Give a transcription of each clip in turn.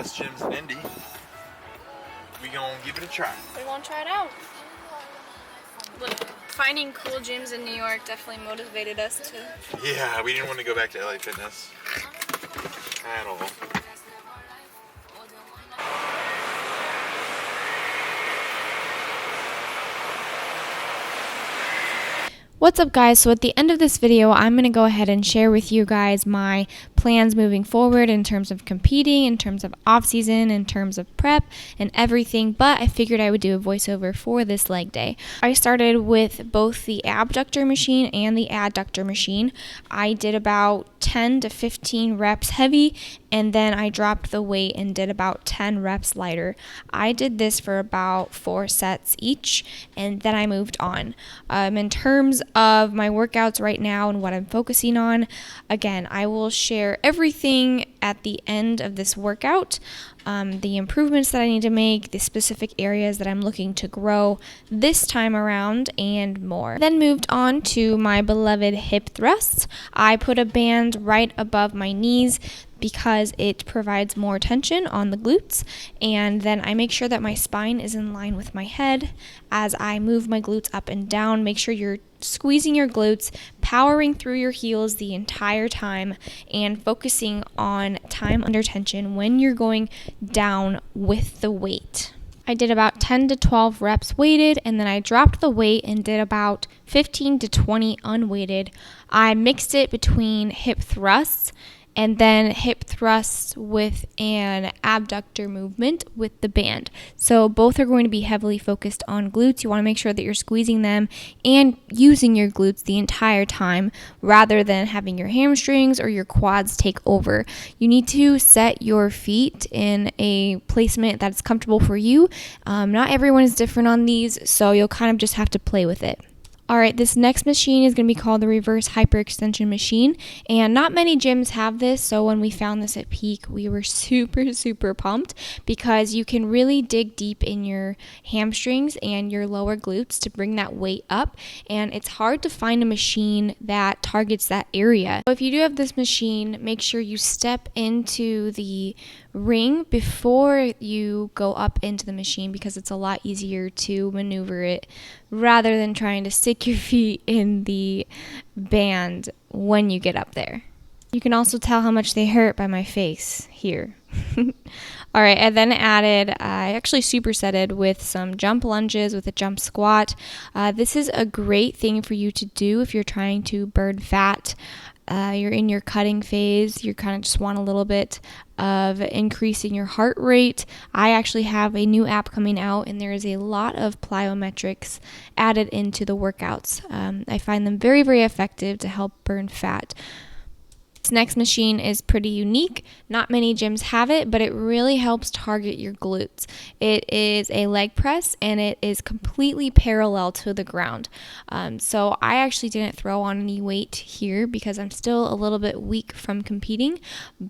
best gyms in Indy. We gonna give it a try. We gonna try it out. Look, finding cool gyms in New York definitely motivated us to. Yeah, we didn't want to go back to LA Fitness at all. What's up, guys? So at the end of this video, I'm going to go ahead and share with you guys my plans moving forward in terms of competing, in terms of off-season, in terms of prep and everything, but I figured I would do a voiceover for this leg day. I started with both the abductor machine and the adductor machine. I did about 10 to 15 reps heavy, and then I dropped the weight and did about 10 reps lighter. I did this for about 4 sets each, and then I moved on. In terms of my workouts right now and what I'm focusing on, again, I will share everything at the end of this workout, the improvements that I need to make, the specific areas that I'm looking to grow this time around, and more. Then moved on to my beloved hip thrusts. I put a band right above my knees because it provides more tension on the glutes, and then I make sure that my spine is in line with my head as I move my glutes up and down. Make sure you're squeezing your glutes, powering through your heels the entire time, and focusing on time under tension when you're going down with the weight. I did about 10 to 12 reps weighted, and then I dropped the weight and did about 15 to 20 unweighted. I mixed it between hip thrusts and then hip thrusts with an abductor movement with the band. So both are going to be heavily focused on glutes. You want to make sure that you're squeezing them and using your glutes the entire time rather than having your hamstrings or your quads take over. You need to set your feet in a placement that's comfortable for you. Not everyone is different on these, so you'll kind of just have to play with it. Alright, this next machine is going to be called the reverse hyperextension machine, and not many gyms have this, so when we found this at Peak, we were super pumped because you can really dig deep in your hamstrings and your lower glutes to bring that weight up, and it's hard to find a machine that targets that area. So if you do have this machine, make sure you step into the ring before you go up into the machine because it's a lot easier to maneuver it rather than trying to stick your feet in the band when you get up there. You can also tell how much they hurt by my face here. Alright, I then added, I actually supersetted with some jump lunges with a jump squat. This is a great thing for you to do if you're trying to burn fat. You're in your cutting phase, you kind of just want a little bit of increasing your heart rate. I actually have a new app coming out, and there is a lot of plyometrics added into the workouts. I find them very effective to help burn fat. This next machine is pretty unique. Not many gyms have it, but it really helps target your glutes. It is a leg press, and it is completely parallel to the ground. So I actually didn't throw on any weight here because I'm still a little bit weak from competing,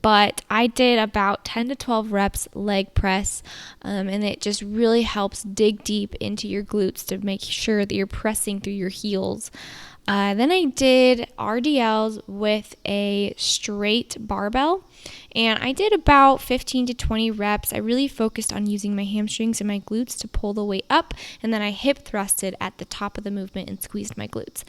but I did about 10 to 12 reps leg press, and it just really helps dig deep into your glutes to make sure that you're pressing through your heels. Then I did RDLs with a straight barbell, and I did about 15 to 20 reps. I really focused on using my hamstrings and my glutes to pull the weight up, and then I hip thrusted at the top of the movement and squeezed my glutes.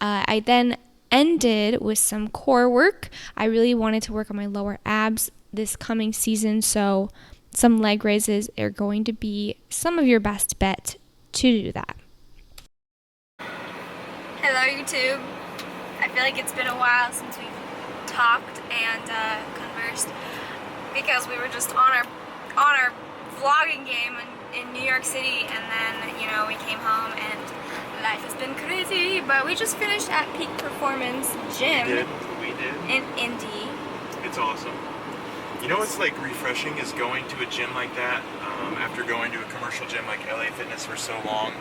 I then ended with some core work. I really wanted to work on my lower abs this coming season, so some leg raises are going to be some of your best bet to do that. Hello YouTube. I feel like it's been a while since we've talked and conversed because we were just on our vlogging game in New York City, and then we came home and life has been crazy. But we just finished at Peak Performance Gym. We did. In Indy. It's awesome. You know what's like refreshing is going to a gym like that after going to a commercial gym like LA Fitness for so long.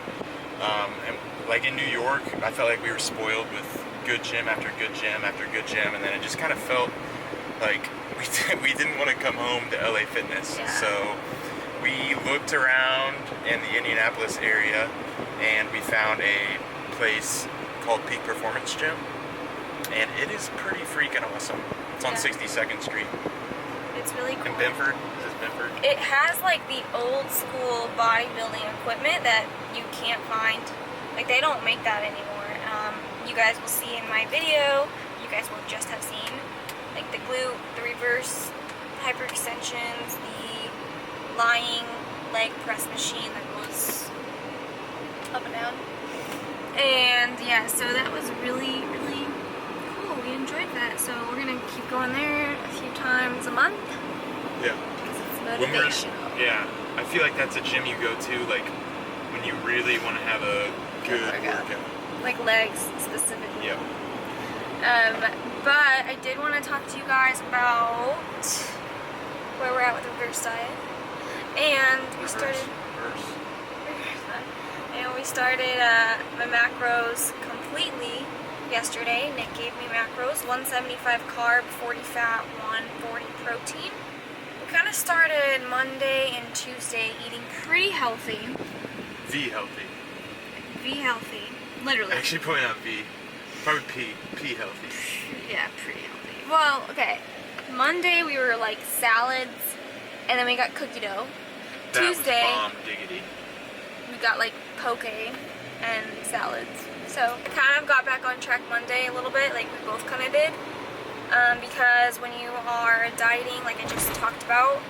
And like in New York, I felt like we were spoiled with good gym after good gym after good gym, and then it just kind of felt like we didn't want to come home to LA Fitness. Yeah. So we looked around in the Indianapolis area, and we found a place called Peak Performance Gym, and it is pretty freaking awesome. It's on 62nd Street. It's really cool. In Benford? Is this Benford? It has like the old school bodybuilding equipment that you can't find. Like they don't make that anymore. You guys will see in my video, you guys will just have seen like the glute, the reverse hyperextensions, the lying leg press machine that goes up and down. And yeah, so that was really, really cool. We enjoyed that. So we're gonna keep going there a few times a month. Yeah. Because it's When motivational. yeah, I feel like that's a gym you go to like when you really want to have a good workout. Like legs specifically. Yeah. But I did want to talk to you guys about where we're at with the reverse diet. And we started my macros completely yesterday. Nick gave me macros, 175 carb, 40 fat, 140 protein. We kind of started Monday and Tuesday eating pretty healthy. V healthy. Be healthy. Literally. Actually, point out V. Probably P healthy. Yeah, pretty healthy. Well, okay. Monday we were like salads, and then we got cookie dough. That Tuesday was bomb diggity. we got like poke and salads. So kind of got back on track Monday a little bit, like we both kind of did. Because when you are dieting, like I just talked about,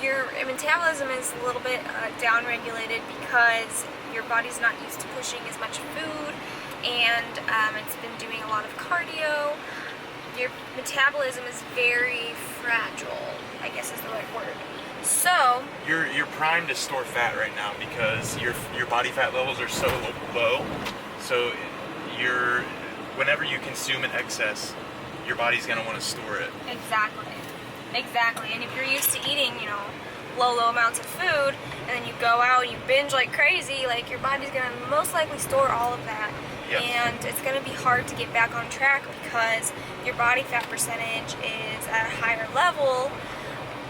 your metabolism is a little bit down-regulated because your body's not used to pushing as much food, and it's been doing a lot of cardio. Your metabolism is very fragile, I guess is the right word. So You're primed to store fat right now because your body fat levels are so low. So whenever you consume in excess, your body's gonna want to store it. exactly. And if you're used to eating, low amounts of food, and then you go out and you binge like crazy, like your body's gonna most likely store all of that. Yes. And it's gonna be hard to get back on track because your body fat percentage is at a higher level,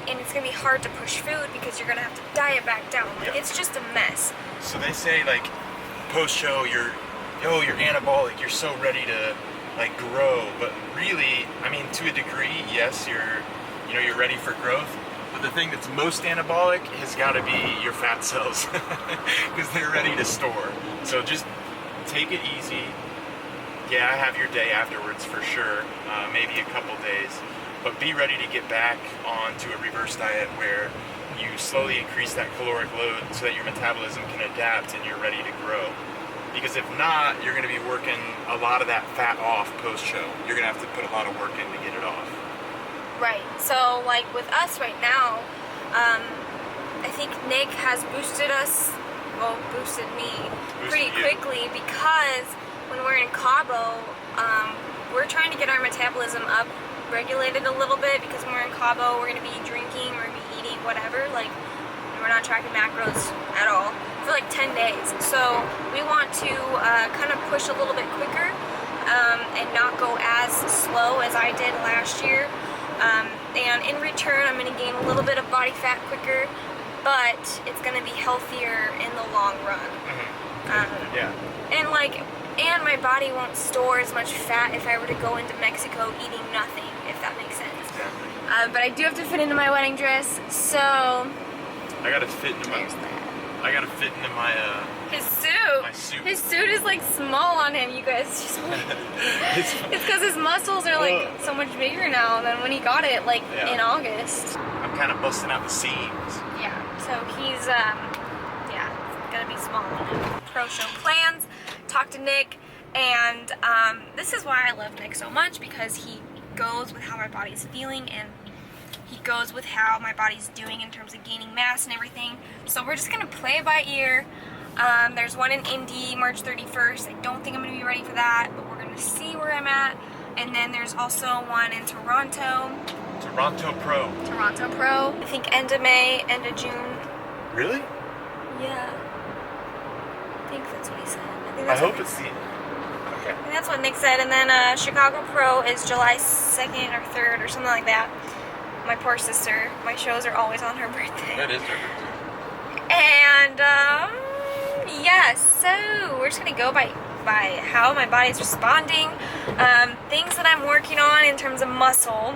and it's gonna be hard to push food because you're gonna have to diet back down. Like Yeah. it's just a mess. So they say like post-show you're anabolic, you're so ready to like grow, but really, I mean, to a degree, yes, you're ready for growth. But the thing that's most anabolic has got to be your fat cells because they're ready to store. So just take it easy. Yeah, have your day afterwards for sure, maybe a couple days, but be ready to get back onto a reverse diet where you slowly increase that caloric load so that your metabolism can adapt and you're ready to grow. Because if not, you're going to be working a lot of that fat off post-show. You're going to have to put a lot of work in to get it off. Right. So, like with us right now, I think Nick has boosted me pretty you. quickly because when we're in Cabo, we're trying to get our metabolism up regulated a little bit because when we're in Cabo, we're going to be drinking, we're going to be eating whatever, like we're not tracking macros at all for like 10 days. So we want to kind of push a little bit quicker and not go as slow as I did last year. And in return, I'm going to gain a little bit of body fat quicker, but it's going to be healthier in the long run. Mm-hmm. Yeah. And my body won't store as much fat if I were to go into Mexico eating nothing, if that makes sense. Exactly. But I do have to fit into my wedding dress, so I got to fit into there's that. His suit. My suit. His suit is like small on him, you guys. Just it's because his muscles are like so much bigger now than when he got it like in August. I'm kind of busting out the seams. Yeah, so he's gonna be small on him. Pro show plans. Talk to Nick, and this is why I love Nick so much because he goes with how my body's feeling and he goes with how my body's doing in terms of gaining mass and everything. So we're just gonna play it by ear. There's one in Indy, March 31st. I don't think I'm gonna be ready for that, but we're gonna see where I'm at. And then there's also one in Toronto. Toronto Pro. I think end of May, end of June. Really? Yeah. I think that's what he said. I hope it's the. Okay. And that's what Nick said. And then Chicago Pro is July 2nd or 3rd or something like that. My poor sister. My shows are always on her birthday. That is her birthday. And so we're just gonna go by how my body's responding. Things that I'm working on in terms of muscle.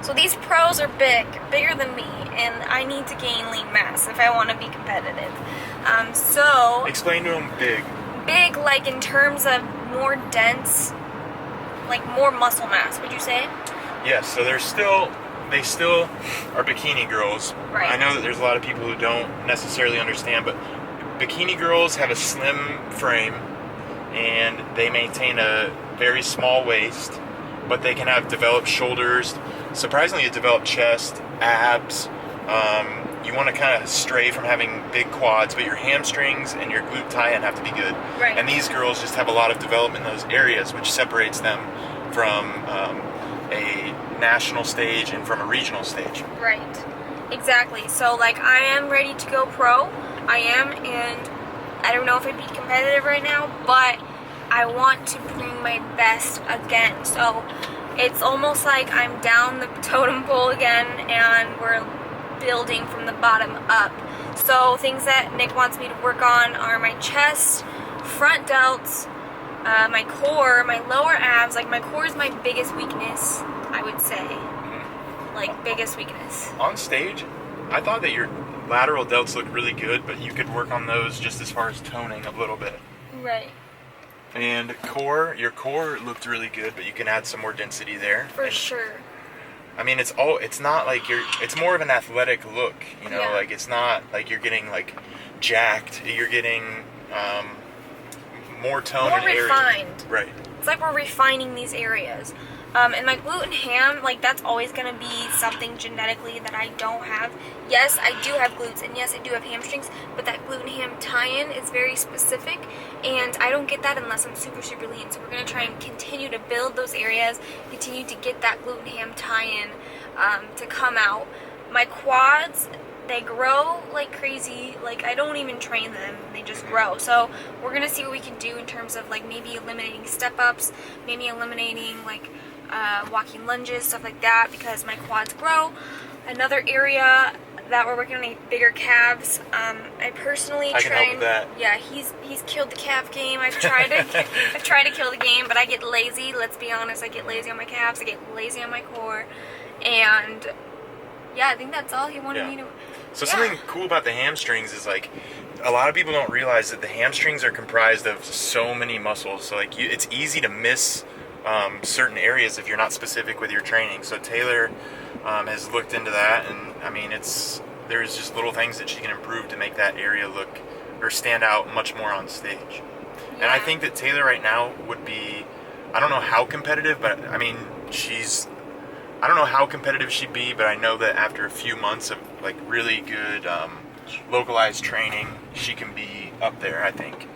So these pros are bigger than me, and I need to gain lean mass if I want to be competitive. So Explain to them big. big, like in terms of more dense, like more muscle mass. Would you say? Yes. So they still are bikini girls. Right. I know that there's a lot of people who don't necessarily understand, but bikini girls have a slim frame, and they maintain a very small waist, but they can have developed shoulders, surprisingly a developed chest, abs. You want to kind of stray from having big quads, but your hamstrings and your glute tie-in have to be good. Right. And these girls just have a lot of development in those areas, which separates them from a national stage and from a regional stage. Right. Exactly. So like I am ready to go pro. I am, and I don't know if I'd be competitive right now, but I want to bring my best again. So it's almost like I'm down the totem pole again, and we're building from the bottom up. So things that Nick wants me to work on are my chest, front delts, my core, my lower abs. Like my core is my biggest weakness, I would say. Like biggest weakness. On stage, I thought that your lateral delts looked really good, but you could work on those just as far as toning a little bit. Right. And your core looked really good, but you can add some more density there. For And, sure. I mean, it's not like it's more of an athletic look, you know, Yeah. like it's not like you're getting like jacked, you're getting more tone More in areas. refined. Right. It's like we're refining these areas. And my glute and ham, like that's always going to be something genetically that I don't have. Yes, I do have glutes, and yes, I do have hamstrings, but that glute and ham tie-in is very specific, and I don't get that unless I'm super, super lean. So we're going to try and continue to build those areas, continue to get that glute and ham tie-in to come out. My quads, they grow like crazy. Like I don't even train them, they just grow. So we're going to see what we can do in terms of like maybe eliminating step-ups, maybe eliminating like walking lunges, stuff like that, because my quads grow. Another area that we're working on is bigger calves. I personally I can help with that. Yeah, he's killed the calf game. I've tried to kill the game, but I get lazy. Let's be honest, I get lazy on my calves. I get lazy on my core, and yeah, I think that's all he wanted me to. So something cool about the hamstrings is like a lot of people don't realize that the hamstrings are comprised of so many muscles. So like it's easy to miss certain areas if you're not specific with your training. So Taylor has looked into that, and I mean there's just little things that she can improve to make that area look or stand out much more on stage. Yeah. And I think that Taylor right now would be, I don't know how competitive, but I mean I don't know how competitive she'd be, but I know that after a few months of like really good localized training, she can be up there, I think.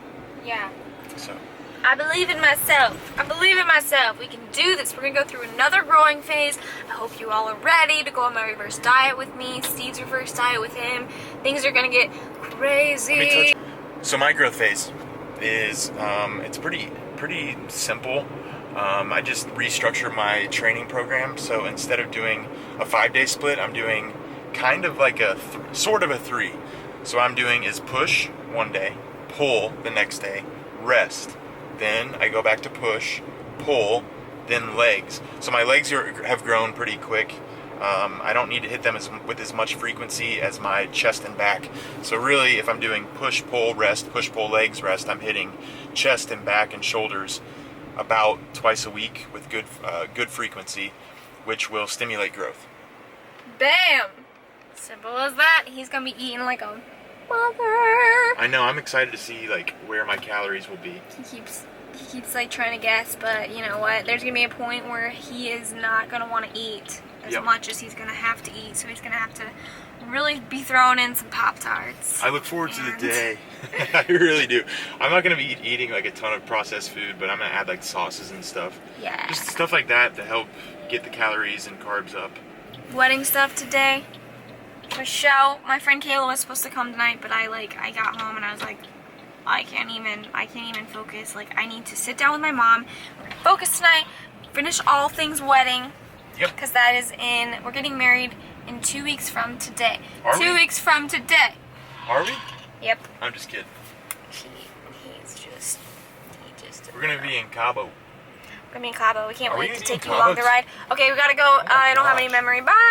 Yeah. So I believe in myself. I believe in myself. We can do this. We're going to go through another growing phase. I hope you all are ready to go on my reverse diet with me. Steve's reverse diet with him. Things are going to get crazy. So my growth phase is, it's pretty simple. I just restructured my training program. So instead of doing a 5-day split, I'm doing kind of like sort of a 3. So what I'm doing is push one day, pull the next day, rest. Then I go back to push, pull, then legs. So my legs have grown pretty quick. I don't need to hit them with as much frequency as my chest and back. So really, if I'm doing push, pull, rest, push, pull, legs, rest, I'm hitting chest and back and shoulders about twice a week with good frequency, which will stimulate growth. Bam! Simple as that. He's going to be eating like a mother. I know, I'm excited to see like where my calories will be. He keeps like trying to guess, but you know what? There's gonna be a point where he is not gonna want to eat as much as he's gonna have to eat. So he's gonna have to really be throwing in some Pop-Tarts. I look forward to the day. I really do. I'm not gonna be eating like a ton of processed food, but I'm gonna add like sauces and stuff. Yeah. Just stuff like that to help get the calories and carbs up. Wedding stuff today. A show. My friend Kayla was supposed to come tonight, but I got home and I was like, I can't even focus. Like, I need to sit down with my mom. We're gonna focus tonight. Finish all things wedding. Yep. Because that is we're getting married in 2 weeks from today. Are 2 we? weeks from today. Are we? Yep. I'm just kidding. He just. We're gonna be in Cabo. We're gonna be in Cabo. We can't Are we wait to gonna be in take you along the Cabo? ride. Okay, we gotta go. I don't have gosh. any memory. Bye!